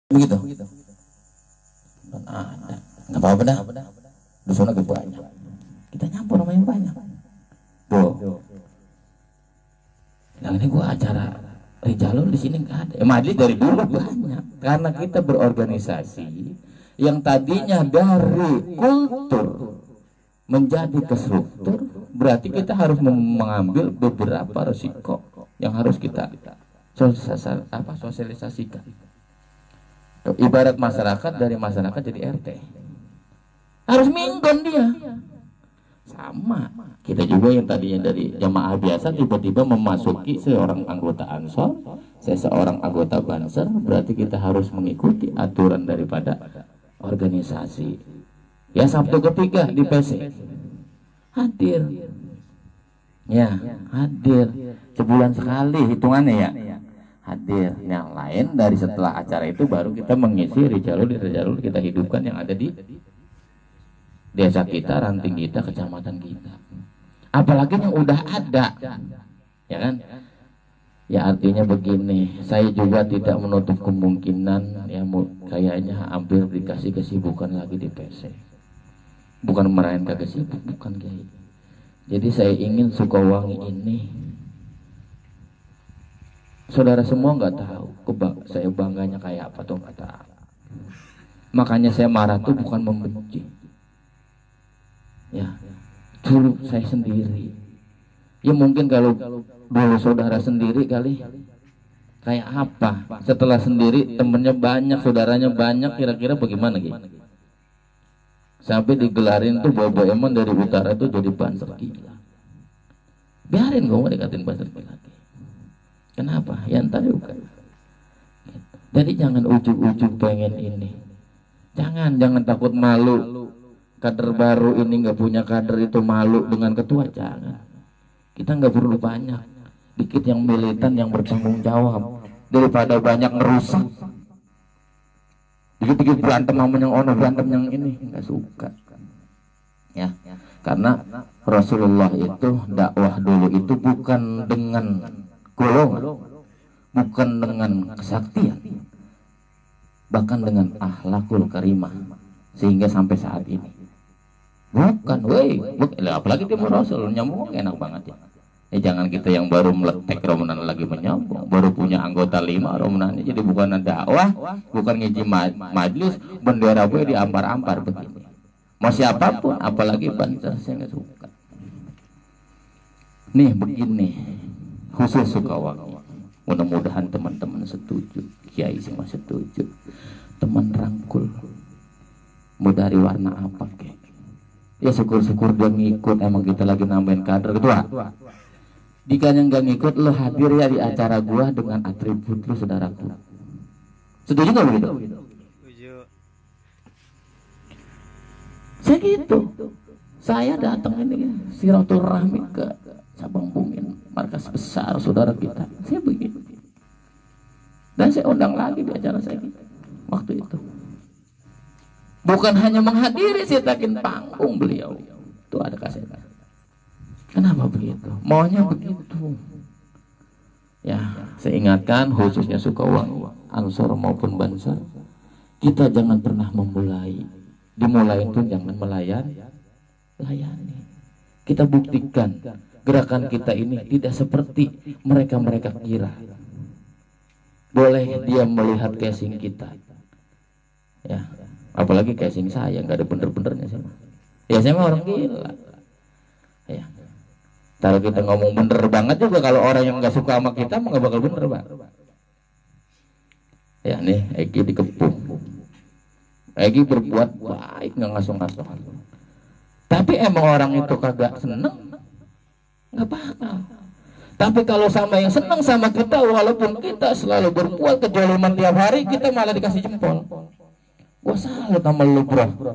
begitu. Dan ada, nggak apa-apa dah. Di sana banyak. Kita nyampur sama yang banyak. Tuh. Yang ini gua acara Rijalul di sini nggak ada. Majlis dari dulu banyak. Karena kita berorganisasi yang tadinya dari kultur menjadi ke struktur, berarti kita harus mengambil beberapa resiko yang harus kita sosialisasikan. Ibarat masyarakat, dari masyarakat jadi RT, harus minggon dia. Sama kita juga yang tadinya dari jamaah biasa tiba-tiba memasuki seorang anggota Ansor, seorang anggota Banser, berarti kita harus mengikuti aturan daripada organisasi. Ya, Sabtu ketiga di PC hadir, ya hadir sebulan sekali hitungannya ya, hadir. Yang lain dari setelah acara itu baru kita mengisi Rijalul kita hidupkan yang ada di desa kita, ranting kita, kecamatan kita. Apalagi yang udah ada, ya kan? Ya artinya begini, saya juga tidak menutup kemungkinan ya kayaknya hampir dikasih kesibukan lagi di PC. Bukan merayakan kagak sibuk, bukan kayak. Jadi saya ingin Sukawangi ini, saudara semua nggak tahu saya bangganya kayak apa tuh nggak tahu. Makanya saya marah tuh bukan membenci. Ya, dulu saya sendiri. Ya mungkin kalau dulu saudara sendiri kali kayak apa? Setelah sendiri temennya banyak, saudaranya banyak, kira-kira bagaimana gitu? Sampai digelarin tuh Bobo Emon dari utara tuh jadi Banser gila. Biarin gue mau dikatain Banser gila. Kenapa? Ya entar juga. Jadi jangan ujuk-ujuk pengen ini. Jangan takut malu. Kader baru ini nggak punya kader itu malu dengan ketua, jangan. Kita nggak perlu banyak, dikit yang militan yang bertanggung jawab daripada banyak merusak. Dikit-dikit berantem sama yang ono, berantem yang ini, nggak suka. Ya, karena Rasulullah itu dakwah dulu itu bukan dengan golongan, bukan dengan kesaktian, bahkan dengan akhlakul karimah, sehingga sampai saat ini. Bukan, apalagi dia Rasul nyambung enak banget ya. Jangan kita yang baru meletek romanan lagi menyambung, baru punya anggota 5 romanannya, jadi bukan dakwah, bukan ngiji majlis, bendera gue diampar-ampar begini. Mau siapapun, apalagi Banser, saya nggak suka. Nih begini, khusus Sukawangi. Mudah-mudahan teman-teman setuju, Kiai semua setuju. Teman rangkul, mau dari warna apa kek? Ya syukur-syukur dia ngikut, emang kita lagi nambahin kader ketua. Jika yang gak ngikut, lo hadir ya di acara gua dengan atribut lo, saudaraku. Setuju gak begitu? Setuju. Saya gitu. Saya datang ini silaturahmi ke Sabang Bungin, markas besar saudara kita. Saya begitu. Dan saya undang lagi di acara saya waktu itu. Bukan hanya menghadiri, saya takin panggung beliau. Itu ada kaset. Kenapa begitu? Maunya begitu. Ya, saya ingatkan khususnya Sukawangi, Ansor maupun Banser, kita jangan pernah memulai. Dimulai itu jangan layani. Kita buktikan gerakan kita ini tidak seperti mereka kira. Boleh dia melihat casing kita. Ya. Apalagi casing saya nggak ada bener-benernya sama. Ya saya mah orang gila. Ya. Kalau kita ngomong bener banget juga, kalau orang yang nggak suka sama kita nggak bakal bener, Pak. Ya nih, Egi dikepung. Egi berbuat baik, nggak ngasuh-ngasuh. Tapi emang orang itu kagak seneng, nggak bakal. Tapi kalau sama yang seneng sama kita, walaupun kita selalu berbuat kejoliman tiap hari, kita malah dikasih jempol. Gua salut sama lu, bro.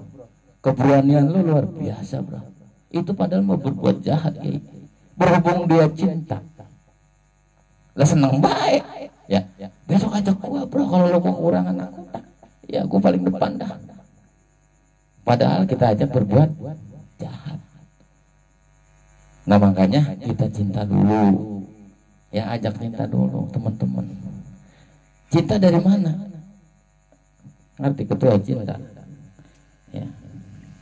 Keberanian lu luar biasa, bro. Itu padahal mau berbuat jahat kayak. Berhubung dia cinta, lah seneng baik. Ya. Besok ajak gua, bro, kalau lu mau kurangan aku. Ya gua paling depan dah. Padahal kita ajak berbuat jahat. Nah makanya kita cinta dulu. Ya ajak cinta dulu, teman-teman. Cinta dari mana? Ngerti ketua cinta? Ya.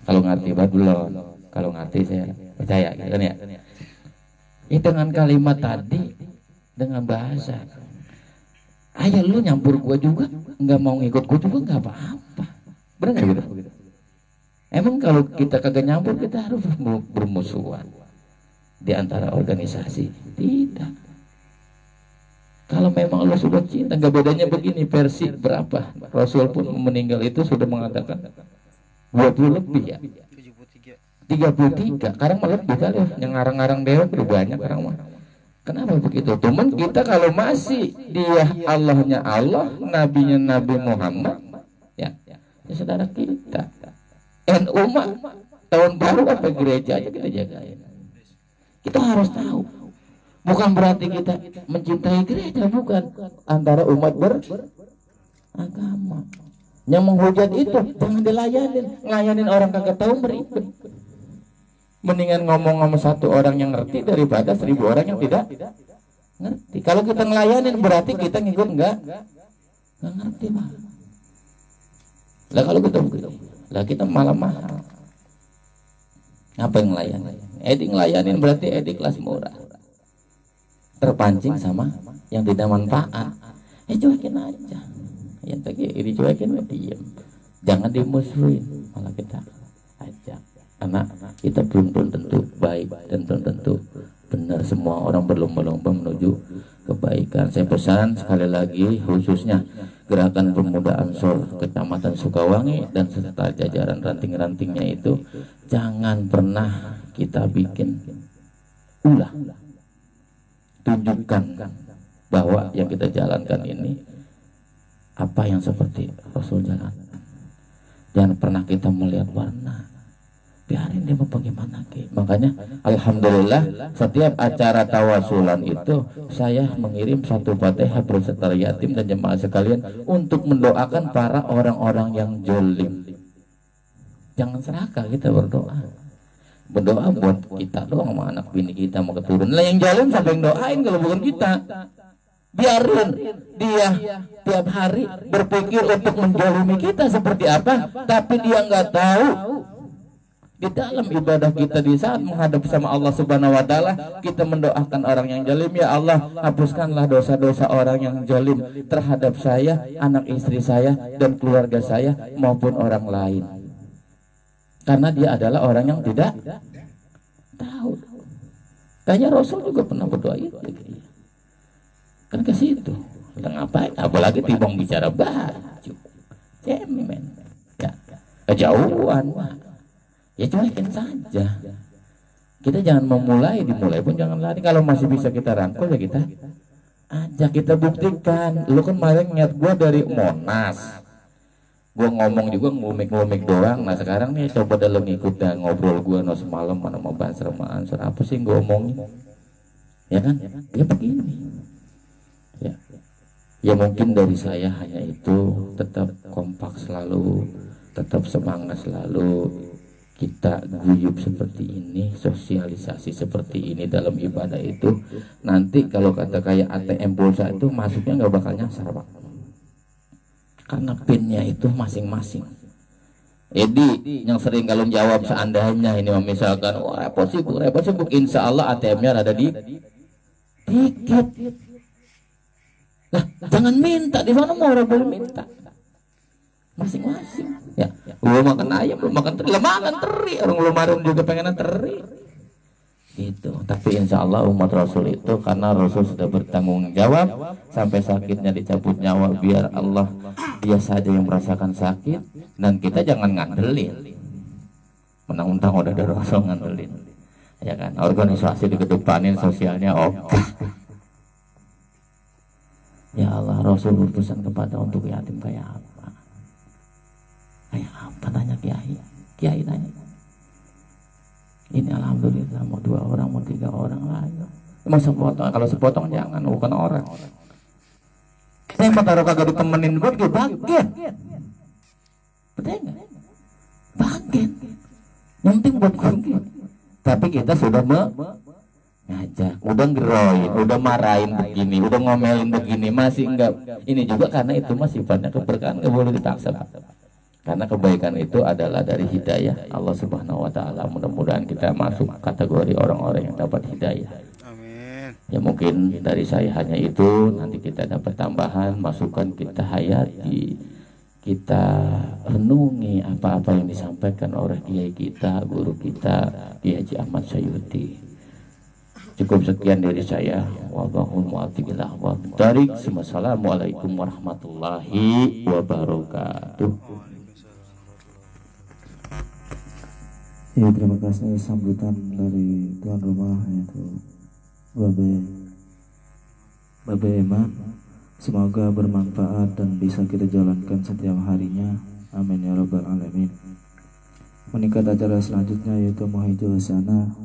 Kalau ngerti belum? Kalau ngerti saya percaya, gitu kan ya. Ini dengan kalimat tadi, dengan bahasa. Ayo lu nyampur gua juga, nggak mau ngikut gua juga nggak apa-apa. Benar nggak gitu? Emang kalau kita kagak nyampur kita harus bermusuhan di antara organisasi? Tidak. Kalau memang Allah sudah cinta, nggak bedanya begini versi berapa? Rasul pun meninggal itu sudah mengatakan 20 lebih ya. 33. Sekarang malah lebih kali yang ngarang-ngarang dewa lebih banyak sekarang mah. Kenapa begitu? Cuman kita kalau masih dia Allahnya Allah, nabinya Nabi Muhammad, ya saudara kita. NU mah tahun baru apa gereja aja kita jagain. Kita harus tahu. Bukan berarti kita mencintai gereja, bukan. Antara umat beragama. Yang menghujat itu jangan dilayanin. Ngelayanin orang kagak tahu meribet. Mendingan ngomong sama satu orang yang ngerti daripada 1000 orang yang tidak ngerti. Kalau kita ngelayanin berarti kita ngikut nggak ngerti mah. Lah kalau kita begitu, lah kita malah mahal. Apa yang ngelayanin? Ngelayanin berarti kelas murah. Terpancing sama yang tidak manfaat. Cuekin aja. Yang tadi dicuekin diam. Jangan dimusuhin, malah kita ajak. Karena kita belum tentu baik dan belum tentu benar. Semua orang berlomba-lomba menuju kebaikan. Saya pesan sekali lagi khususnya Gerakan Pemuda Ansor Kecamatan Sukawangi dan serta jajaran ranting-rantingnya itu, jangan pernah kita bikin ulah. Tunjukkan bahwa yang kita jalankan ini apa yang seperti Rasul jalankan. Jangan pernah kita melihat warna. Biarin dia mau bagaimana ke. Makanya alhamdulillah setiap acara tawasulan itu saya mengirim satu Fatihah berserta yatim dan jemaah sekalian untuk mendoakan para orang-orang yang jolim. Jangan serakah kita berdoa. Berdoa buat kita doang sama anak bini kita mau keturunan. Lah yang jolim sampai yang doain kalau bukan kita. Biarin dia tiap hari berpikir untuk menjolimi kita seperti apa, tapi dia nggak tahu. Di dalam ibadah kita di saat menghadap sama Allah Subhanahu wa taala, kita mendoakan orang yang zalim, ya Allah, hapuskanlah dosa-dosa orang yang zalim terhadap saya, anak istri saya dan keluarga saya maupun orang lain. Karena dia adalah orang yang tidak tahu. Kayaknya Rasul juga pernah berdoa itu. Kan ke situ. Ngapain? Apalagi timbang bicara baju. Cemen. Ya, kejauhan. Ya cuekin saja. Kita jangan dimulai pun jangan lari. Kalau masih bisa kita rangkul ya kita ajak, kita buktikan. Lu kan kemarin niat gua dari Monas, gua ngomong juga ngumik-ngumik doang. Nah sekarang nih coba dah lu ngikut dan ngobrol gua no semalam mana mau Banser apa sih gua omongin, ya kan? Ya begini. Ya mungkin dari saya hanya itu, tetap kompak selalu, tetap semangat selalu. Kita guyup seperti ini, sosialisasi seperti ini dalam ibadah itu, nanti kalau kata kayak ATM pulsa itu masuknya nggak bakal nyasar Pak, karena pinnya itu masing-masing. Edi yang sering kalau jawab seandainya ini misalkan repot sibuk, insya Allah ATM-nya ada di tiket. Lah jangan minta, di mana mau orang boleh minta, masing-masing. Ya, belum makan ayam, belum makan teri, makan teri. Orang belum marun juga pengen teri. Gitu. Tapi insya Allah umat Rasul itu karena Rasul sudah bertanggung jawab sampai sakitnya dicabut nyawa, biar Allah dia saja yang merasakan sakit dan kita jangan ngandelin. Menang-mentang udah ada Rasul ngandelin, ya kan? Organisasi dikedepanin, sosialnya oke. Ya Allah, Rasul berpesan kepada untuk yatim kayak apa? Kayak apa, tanya Kiai tanya. Ini alhamdulillah mau 2 orang, mau 3 orang lah. Cuma sepotong, kalau sepotong jangan, bukan orang. Saya mau taruh kagak ditemenin buat bagian. Betul nggak? Bagian. Yang penting buat gue. Tapi kita sudah ngajak, udah ngeroin, udah marahin begini, udah ngomelin begini, masih enggak. Ini juga karena itu masih sifatnya keberkahan, nggak boleh dipaksa. Karena kebaikan itu adalah dari hidayah Allah Subhanahu wa taala. Mudah-mudahan kita masuk kategori orang-orang yang dapat hidayah. Amin. Ya mungkin dari saya hanya itu, nanti kita dapat tambahan, masukan, kita hayati, kita renungi apa-apa yang disampaikan oleh kiai kita, guru kita, Kiai Haji Ahmad Sayuti. Cukup sekian dari saya. Wallahul muwaffiq ila aqwamit thoriq. Wassalamualaikum warahmatullahi wabarakatuh. Ya, terima kasih sambutan dari tuan rumah yaitu Babe Eman. Semoga bermanfaat dan bisa kita jalankan setiap harinya. Amin ya rabbal alamin. Meningkat acara selanjutnya yaitu Muhijul Hasanah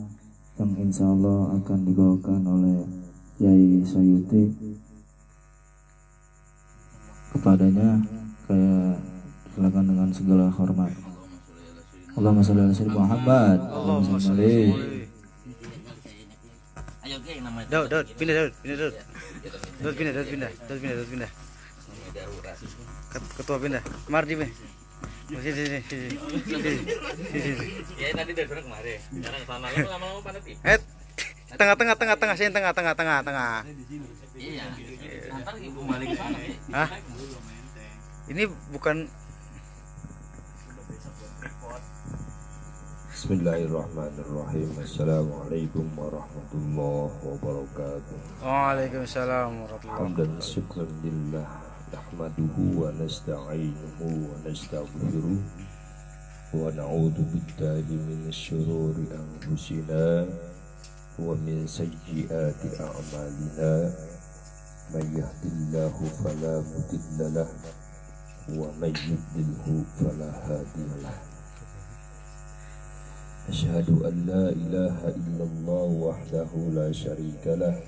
yang insya Allah akan dibawakan oleh Yai Sayuti. Kepadanya saya silakan dengan segala hormat. Allahumma sholli ala sayyidina Muhammad. Allahumma sholli. Ayo Kiai namanya. Daud, pindah Daud. Pindah. Ketua pindah. Mardi be. Sini. Ya tadi dari sana kemarin. Sekarang sana lama-lama panas. Tengah, sini tengah. Iya. Ntar ibu balik ke sana. Hah? Ini bukan. Bismillahirrahmanirrahim. Assalamualaikum warahmatullahi wabarakatuh. Waalaikumsalam warahmatullahi Hamdan syukran lillah, nahmaduhu wa nasta'inuhu wa nastaghfiruh wa na'udzu billahi min syururi anfusina wa min sayyiati a'malina. May yahdihillahu fala mudilla lahu wa may yudlilhu fala hadiya lahu. Asyhadu an la ilaha illallah wahdahu la syarika lah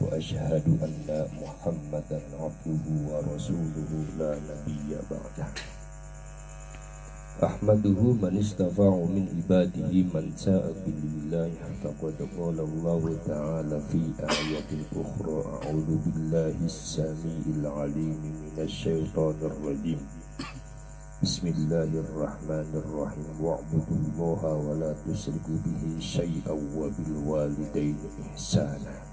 wa asyhadu anna Muhammadan abduhu wa rasuluhu la nabiyya ba'dah. Ahmaduhu man istafa'u min ibadihi man sa'a bil wilayah. Faqad qala Allah ta'ala fi ayatin ukhra, a'udzu billahi as-sami'il 'alim minasy syaithanir rajim. Bismillahirrahmanirrahim. Wa'budullaha wa la tusyriku bihi syai'an wa bil walidayni ihsana.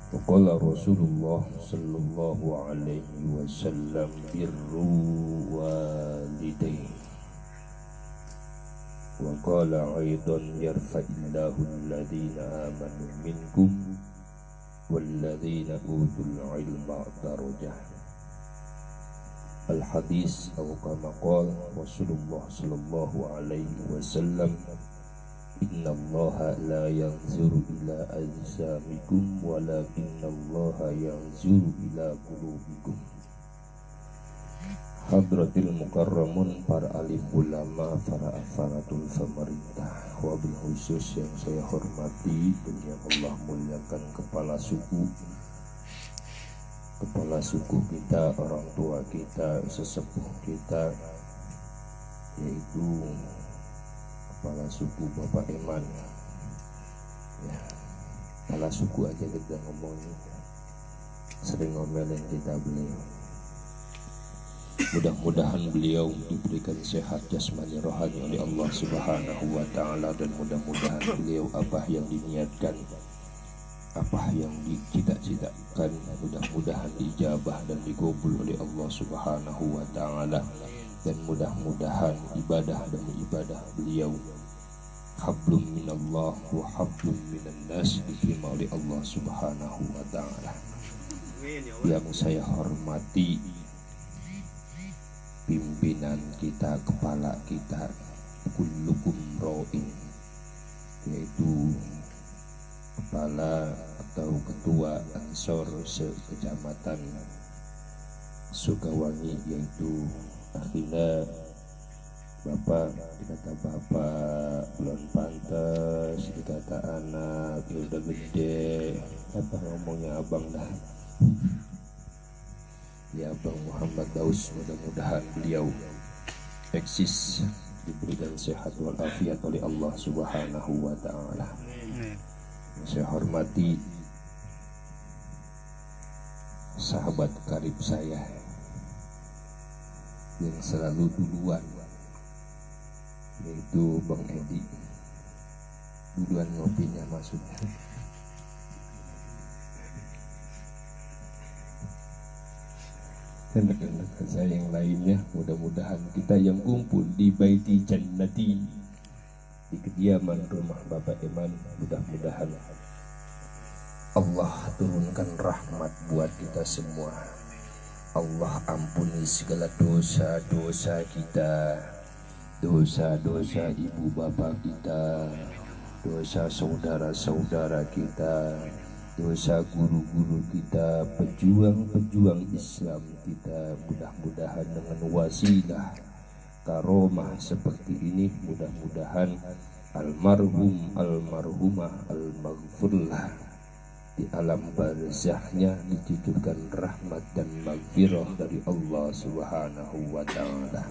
Wa qala Rasulullah sallallahu alaihi wasallam birru walidayn. Wa qala aidan yarfa'illahu alladhina amanu minkum walladhina utul ilma darajah. Al-hadis atau kama qala Rasulullah sallallahu alaihi wasallam, innallaha la yanzuru ila ajsamikum walakinallaha yanzuru ila qulubikum. Hadratil mukarramun, para alim ulama, para afaratul pemerintah, wabil khusus yang saya hormati dan yang Allah muliakan kepala kita, orang tua kita, sesepuh kita, yaitu kepala suku Bapak Eman. Ya, kepala suku aja kita ngomongin, sering ngomelin kita beliau. Mudah-mudahan beliau diberikan sehat jasmani rohani oleh Allah Subhanahu wa ta'ala, dan mudah-mudahan beliau apa yang diniatkan, apa yang dicita-citakan, mudah-mudahan diijabah dan dikabul oleh Allah Subhanahu wa ta'ala. Dan mudah-mudahan ibadah demi ibadah beliau, hablum minallah wa hablum minan nas, diterima oleh Allah Subhanahu wa ta'ala. Yang saya hormati pimpinan kita, kepala kita, kullukum ra'in, yaitu kepala atau ketua Ansor sekecamatan Sukawangi, yaitu akhirnya Bapak, dikata Bapak belum pantas, dikata anak udah gede, apa ngomongnya abang dah ya, Bang Muhammad Daus. Mudah-mudahan beliau eksis, diberikan sehat walafiat oleh Allah Subhanahu wa ta'ala. Saya hormati sahabat karib saya, yang selalu duluan, yaitu Bang Edi. Duluan ngopinya maksudnya. Dan rekan-rekan saya yang lainnya, mudah-mudahan kita yang kumpul di Baiti Jannati, di kediaman rumah Bapak Eman, mudah-mudahan Allah turunkan rahmat buat kita semua. Allah ampuni segala dosa-dosa kita, dosa-dosa ibu bapak kita, dosa saudara-saudara kita, dosa guru-guru kita, pejuang-pejuang Islam kita. Mudah-mudahan dengan wasilah karomah seperti ini, mudah-mudahan almarhum almarhumah almaghfurlah di alam barzahnya dititipkan rahmat dan maghfirah dari Allah Subhanahu wa ta'ala.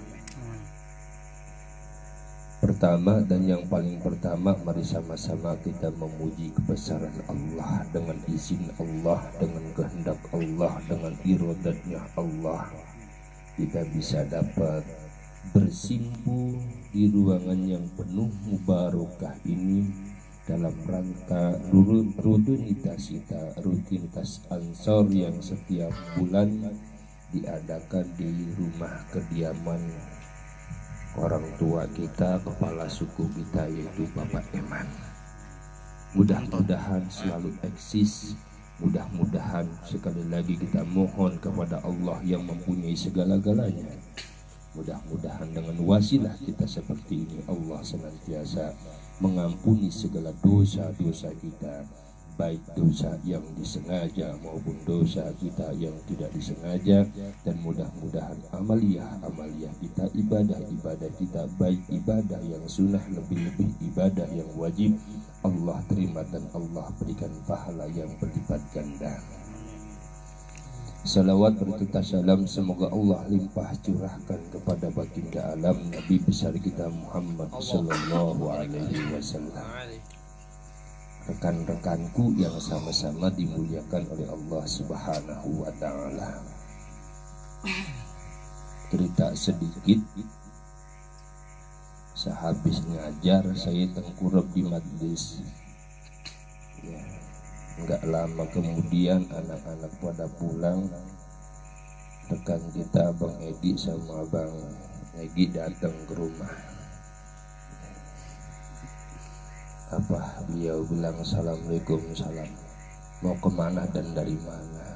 Pertama dan yang paling pertama, mari sama-sama kita memuji kebesaran Allah. Dengan izin Allah, dengan kehendak Allah, dengan iradatnya Allah, kita bisa dapat bersimpu di ruangan yang penuh mubarakah ini dalam rangka rutinitas kita, rutinitas Ansor yang setiap bulan diadakan di rumah kediaman orang tua kita, kepala suku kita, yaitu Bapak Eman. Mudah-mudahan selalu eksis. Mudah-mudahan sekali lagi kita mohon kepada Allah yang mempunyai segala-galanya. Mudah-mudahan dengan wasilah kita seperti ini, Allah senantiasa mengampuni segala dosa-dosa kita, baik dosa yang disengaja maupun dosa kita yang tidak disengaja. Dan mudah-mudahan amaliyah kita, ibadah kita, baik ibadah yang sunnah, lebih-lebih ibadah yang wajib, Allah terima dan Allah berikan pahala yang berlipat ganda. Salawat bertuta salam semoga Allah limpah curahkan kepada baginda alam Nabi besar kita Muhammad sallallahu alaihi wasallam. Rekan-rekanku yang sama-sama dimuliakan oleh Allah Subhanahu wa ta'ala. Cerita sedikit. Sehabis ngajar saya tengkurap di majlis. Ya, enggak lama kemudian anak-anak pada pulang. Rekan kita Bang Edi sama Bang Egi datang ke rumah. Apa beliau bilang, assalamualaikum, salam, mau kemana dan dari mana?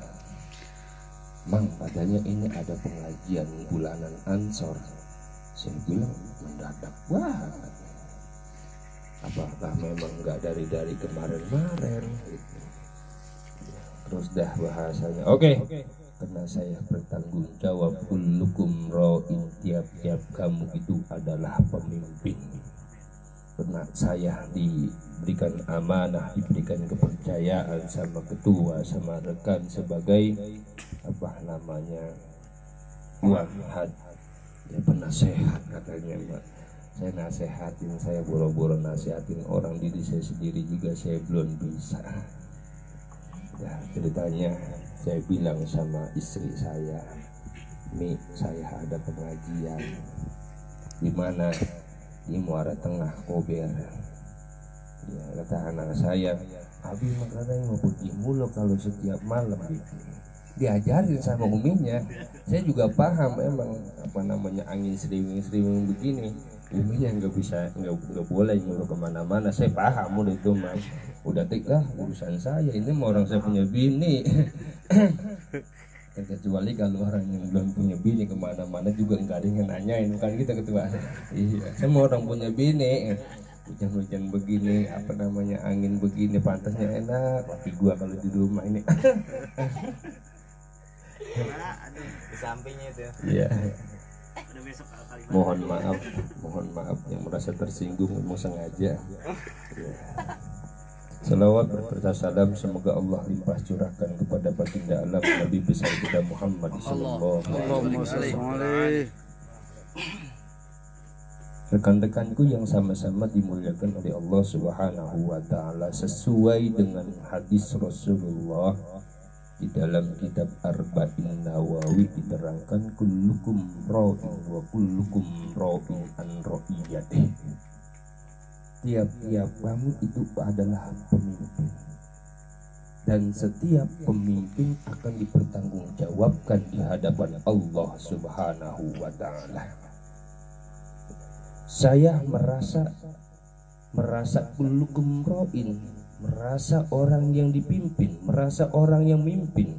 Mang, katanya ini ada pengajian bulanan Ansor. Saya bilang mendadak banget. Apakah memang nggak dari kemarin-kemarin gitu. Terus dah bahasanya oke. Karena saya bertanggung jawab, kullukum ra'in, tiap-tiap kamu itu adalah pemimpin. Karena saya diberikan amanah, diberikan kepercayaan sama ketua, sama rekan sebagai apa namanya, wahad, ya penasehat katanya Mbak. Saya nasehatin, saya boro-boro nasehatin orang, diri saya sendiri juga saya belum bisa. Ya ceritanya saya bilang sama istri saya, Mi, saya ada pengajian di mana di Muara Tengah Kober. Ya kata anak saya, Abi makanya mau pergi mulu kalau setiap malam gitu. Diajarin sama uminya. Saya juga paham emang apa namanya angin seriwing begini. Uminya nggak boleh nyuruh kemana-mana. Saya paham udah itu mas. Udah lah urusan saya, ini mau orang saya punya bini. Kecuali kalau orang yang belum punya bini kemana-mana juga nggak ada yang nanyain, bukan kita ketua. Iya, semua orang punya bini. Hujan-hujan begini, apa namanya angin begini, pantasnya enak. Tapi gua kalau di rumah ini, di sampingnya itu. iya. Mohon maaf yang merasa tersinggung, mau sengaja. Ya. Salawat berserta salam semoga Allah limpah curahkan kepada baginda alam Nabi besar kita Muhammad sallallahu alaihi wasallam. Rekan-rekanku yang sama-sama dimuliakan oleh Allah Subhanahu wa ta'ala, sesuai dengan hadis Rasulullah di dalam kitab Arba'in Nawawi diterangkan, kullukum ra'in wa kullukum ra'in an ra'iyatih. Tiap-tiap kamu itu adalah pemimpin, dan setiap pemimpin akan dipertanggungjawabkan di hadapan Allah Subhanahu wa ta'ala. Saya merasa kullukum ra'in, merasa orang yang dipimpin, merasa orang yang mimpin.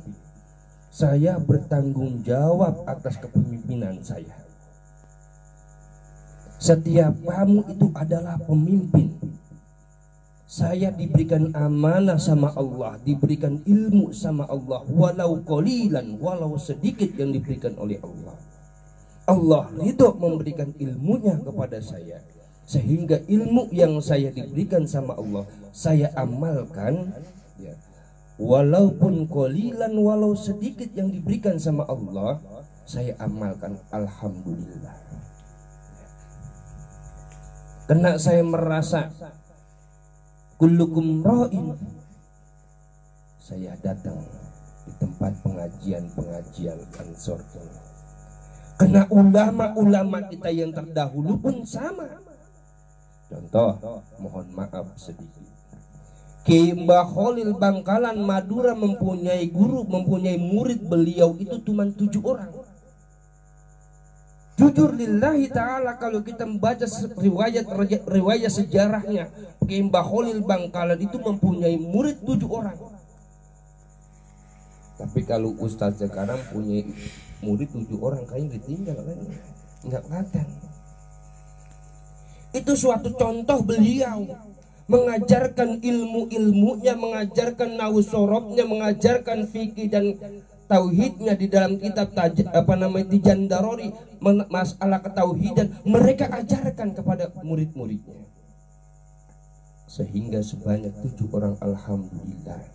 Saya bertanggung jawab atas kepemimpinan saya. Setiap kamu itu adalah pemimpin. Saya diberikan amanah sama Allah, diberikan ilmu sama Allah, walau qalilan, walau sedikit yang diberikan oleh Allah. Allah ridho memberikan ilmunya kepada saya, sehingga ilmu yang saya diberikan sama Allah saya amalkan, ya. Walaupun qalilan, walau sedikit yang diberikan sama Allah saya amalkan, alhamdulillah. Karena saya merasa kullukum ra'in, saya datang di tempat pengajian Ansor ini. Karena ulama-ulama kita yang terdahulu pun sama. Contoh, mohon maaf sedikit, Ki Mbah Khalil Bangkalan Madura mempunyai guru, mempunyai murid, beliau itu cuma 7 orang. Jujur lillahi ta'ala, kalau kita membaca riwayat sejarahnya, Ki Mbah Khalil Bangkalan itu mempunyai murid 7 orang. Tapi kalau ustaz sekarang punya murid 7 orang, kayaknya ditinggal kan, nggak kelihatan. Itu suatu contoh beliau mengajarkan ilmu-ilmunya, mengajarkan nahwu sorobnya, mengajarkan fikih dan tauhidnya di dalam kitab Tijan Darori, masalah ketauhidan mereka ajarkan kepada murid-muridnya, sehingga sebanyak 7 orang alhamdulillah.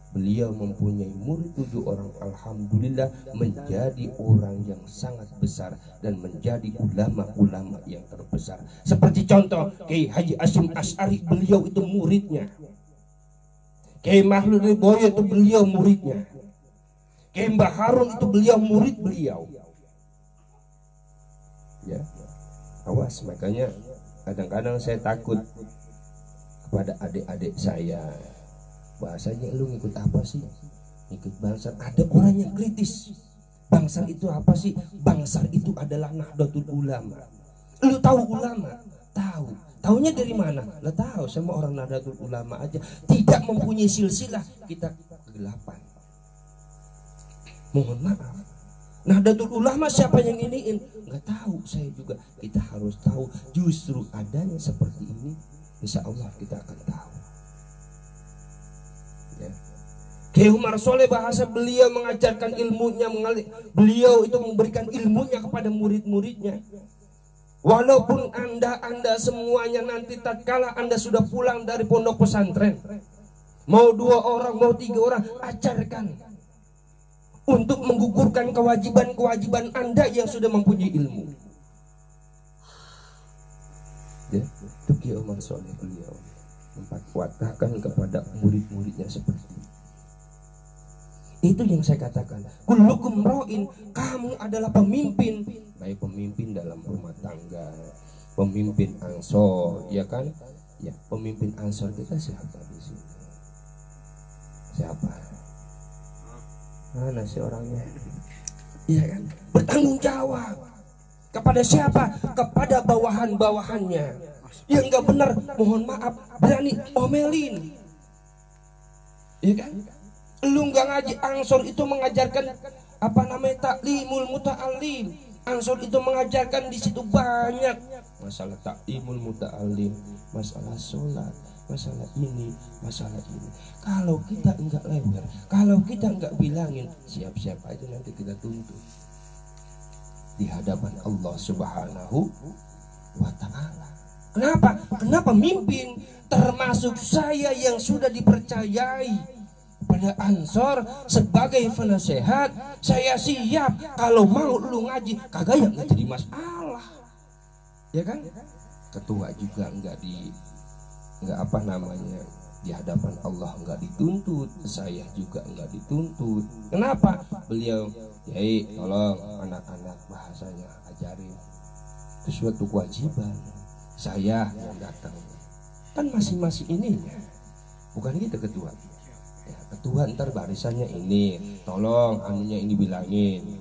Beliau mempunyai murid 7 orang, alhamdulillah, menjadi orang yang sangat besar dan menjadi ulama-ulama yang terbesar. Seperti contoh Kiai Haji Hasyim Asy'ari, beliau itu muridnya. Kiai Mahlud Riboyo itu beliau muridnya. Kiai Mbah Harun itu beliau murid beliau. Ya, awas, makanya kadang-kadang saya takut kepada adik-adik saya. Bahasanya, lu ngikut apa sih? Ngikut Bangsar. Ada orang yang kritis. Bangsar itu apa sih? Bangsar itu adalah Nahdlatul Ulama. Lu tahu ulama? Tahu. Taunya dari mana? Lah tahu, sama orang Nahdlatul Ulama aja. Tidak mempunyai silsilah, kita kegelapan. Mohon maaf. Nahdlatul Ulama siapa yang iniin? Nggak tahu, saya juga. Kita harus tahu. Justru adanya seperti ini, insya Allah kita akan tahu. Kiai Umar Soleh, bahasa beliau mengajarkan ilmunya, beliau itu memberikan ilmunya kepada murid-muridnya. Walaupun anda semuanya nanti tatkala anda sudah pulang dari pondok pesantren, mau 2 orang, mau 3 orang, ajarkan untuk menggugurkan kewajiban-kewajiban anda yang sudah mempunyai ilmu. Ya, itu Kiai Umar Soleh, beliau memfatwakan kepada murid-muridnya seperti itu. Itu yang saya katakan, kullukum ra'in, kamu adalah pemimpin, baik pemimpin dalam rumah tangga, pemimpin Ansor, ya kan? Ya, pemimpin Ansor kita siapa di sini? Siapa? Mana sih orangnya? Iya kan? Bertanggung jawab kepada siapa? Kepada bawahan-bawahannya. Yang nggak benar, mohon maaf, berani omelin, iya kan? Lu nggak ngaji, Ansor itu mengajarkan taklimul muta'allim. Ansor itu mengajarkan di situ banyak masalah taklimul muta'allim, masalah sholat, masalah ini, masalah ini. Kalau kita enggak lewer, kalau kita enggak bilangin, siap-siap aja nanti kita tuntut di hadapan Allah Subhanahu wa ta'ala. Kenapa? Kenapa mimpin termasuk saya yang sudah dipercayai pada Ansor sebagai penasehat, saya siap. Kalau mau lu ngaji, kagak ya nggak jadi masalah, ya kan? Ketua juga nggak Di hadapan Allah nggak dituntut, saya juga nggak dituntut. Kenapa? Beliau, Yai, tolong anak-anak bahasanya ajarin. Itu suatu kewajiban. Saya yang datang. Kan masing-masing ininya. Bukan gitu ketua. Ya, ketua ntar barisannya ini, tolong anunya ini bilangin.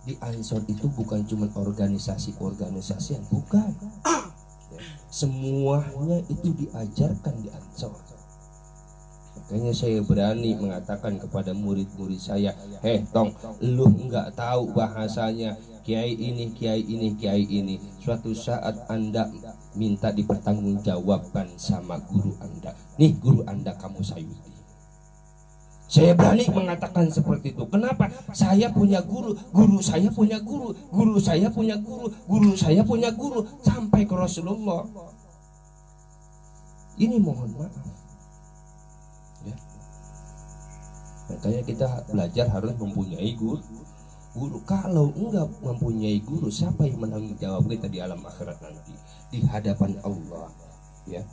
Di Ansor itu bukan cuma organisasi-organisasian, bukan. Semuanya itu diajarkan di Ansor. Makanya saya berani mengatakan kepada murid-murid saya, tong, lu nggak tahu bahasanya kiai ini, kiai ini, kiai ini. Suatu saat Anda minta dipertanggungjawabkan sama guru Anda. Nih guru Anda kamu sayuti. Saya berani mengatakan seperti itu. Kenapa? Saya punya guru, guru saya punya guru, guru saya punya guru, guru saya punya guru, sampai ke Rasulullah. Ini mohon maaf. Ya. Makanya kita belajar harus mempunyai guru. Kalau enggak mempunyai guru, siapa yang menanggung jawab kita di alam akhirat nanti di hadapan Allah? Ya.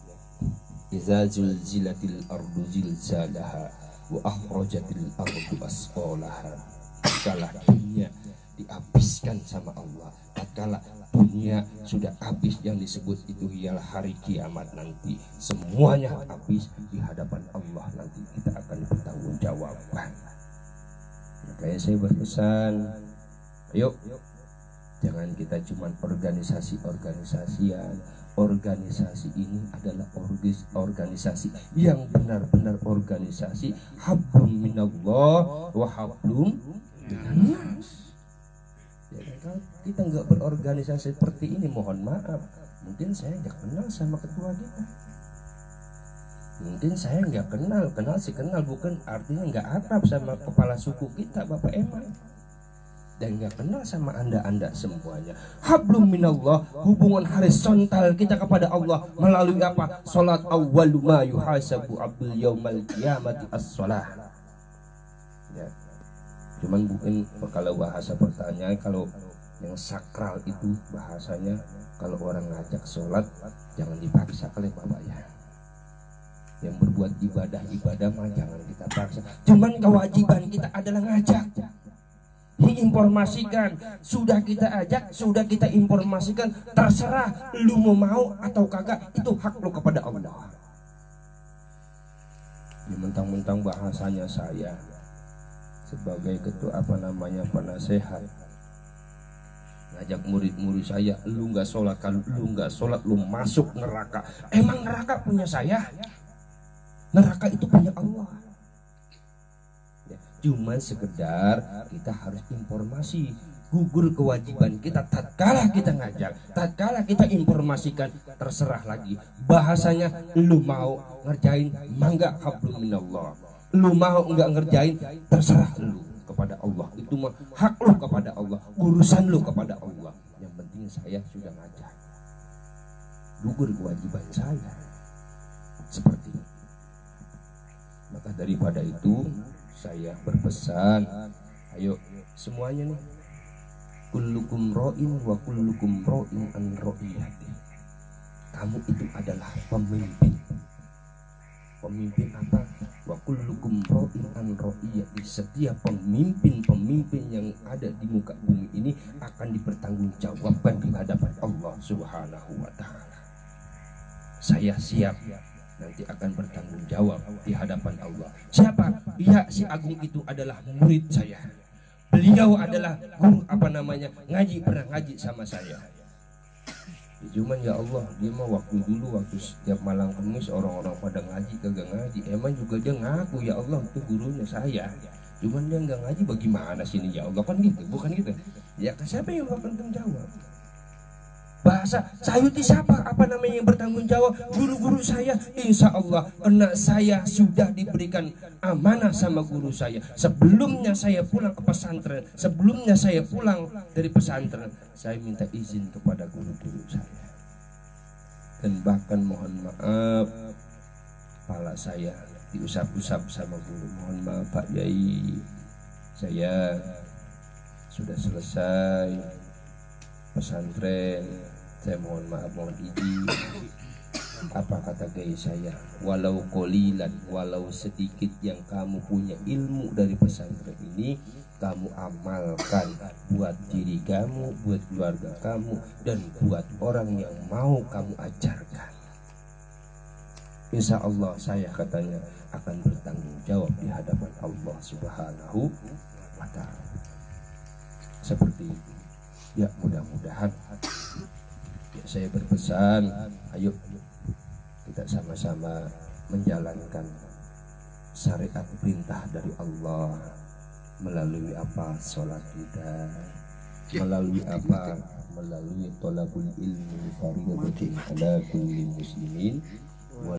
Iza zulzilatil ardu zilzalaha wa akhrajatil ardu asqalaha. Tatkala dunia dihabiskan sama Allah, tatkala dunia sudah habis, yang disebut itu ialah hari kiamat nanti. Semuanya habis di hadapan Allah, nanti kita akan bertanggungjawabkan. Makanya saya berpesan, ayo jangan kita cuma organisasi-organisasian. Organisasi ini adalah organisasi yang benar-benar organisasi hablum minallah wa hablum minannas. Ya, kalau kita nggak berorganisasi seperti ini, mohon maaf, mungkin saya nggak kenal sama ketua kita. Mungkin saya nggak kenal sih kenal, bukan artinya nggak akrab sama kepala suku kita, Bapak Eman. Dan nggak kenal sama anda semuanya. Hablum minallah, hubungan horizontal kita kepada Allah melalui apa? Salat awwalu ma yuhasabu abdul yaumal qiyamati as-shalah. Ya. Cuman mungkin kalau bahasa pertanyaan, kalau yang sakral itu bahasanya, kalau orang ngajak sholat jangan dipaksa kali Bapak ya. Yang berbuat ibadah mah jangan kita paksa. Cuman kewajiban kita adalah ngajak, menginformasikan. Sudah kita ajak, sudah kita informasikan, terserah lu mau atau kagak, itu hak lu kepada Allah. Ya, mentang-mentang bahasanya saya sebagai ketua penasehat ngajak murid-murid saya, lu nggak sholat, kalau lu nggak sholat lu masuk neraka. Emang neraka punya saya? Neraka itu punya Allah. Cuma sekedar kita harus informasi, gugur kewajiban kita tatkala kita ngajak, tatkala kita informasikan, terserah lagi bahasanya. Lu mau ngerjain mangga hablum minallah, lu mau enggak ngerjain terserah lu kepada Allah. Itu mah hak lu kepada Allah, urusan lu kepada Allah. Yang penting saya sudah ngajak, gugur kewajiban saya seperti itu. Maka daripada itu saya berpesan, ayo semuanya nih, kullukum ra'in wa kullukum ra'in an ra'iyati. Kamu itu adalah pemimpin. Pemimpin apa? Wa kullukum ra'in an ra'iyati. Setiap pemimpin yang ada di muka bumi ini akan dipertanggungjawabkan di hadapan Allah Subhanahu wa taala. Saya siap nanti akan bertanggung jawab di hadapan Allah. Siapa? Ya, si Agung itu adalah murid saya. Beliau adalah guru ngaji, pernah ngaji sama saya. Ya, cuman ya Allah, dia mah waktu setiap malam Kamis orang-orang pada ngaji kagak ngaji. Emang juga dia ngaku ya Allah itu gurunya saya. Cuman dia nggak ngaji, bagaimana sini ya Allah, kan gitu, bukan gitu. Ya siapa yang bertanggung jawab? Bahasa sayuti siapa yang bertanggung jawab? Guru-guru saya. Insya Allah karena saya sudah diberikan amanah sama guru saya. Sebelumnya saya pulang ke pesantren, sebelumnya saya pulang dari pesantren, saya minta izin kepada guru-guru saya. Dan bahkan mohon maaf, kepala saya diusap-usap sama guru. Mohon maaf Pak Yai, saya sudah selesai pesantren, saya mohon maaf, mohon izin Apa kata gaya saya, walau qalilan, walau sedikit yang kamu punya ilmu dari pesantren ini, kamu amalkan buat diri kamu, buat keluarga kamu, dan buat orang yang mau kamu ajarkan. Insya Allah saya katanya akan bertanggung jawab di hadapan Allah Subhanahu wa Ta'ala. Seperti itu. Ya, mudah-mudahan ya, saya berpesan, ayo kita sama-sama menjalankan syariat perintah dari Allah melalui apa? Sholat kita, melalui apa? Melalui thalabul ilmi fardhatun ala kulli muslimin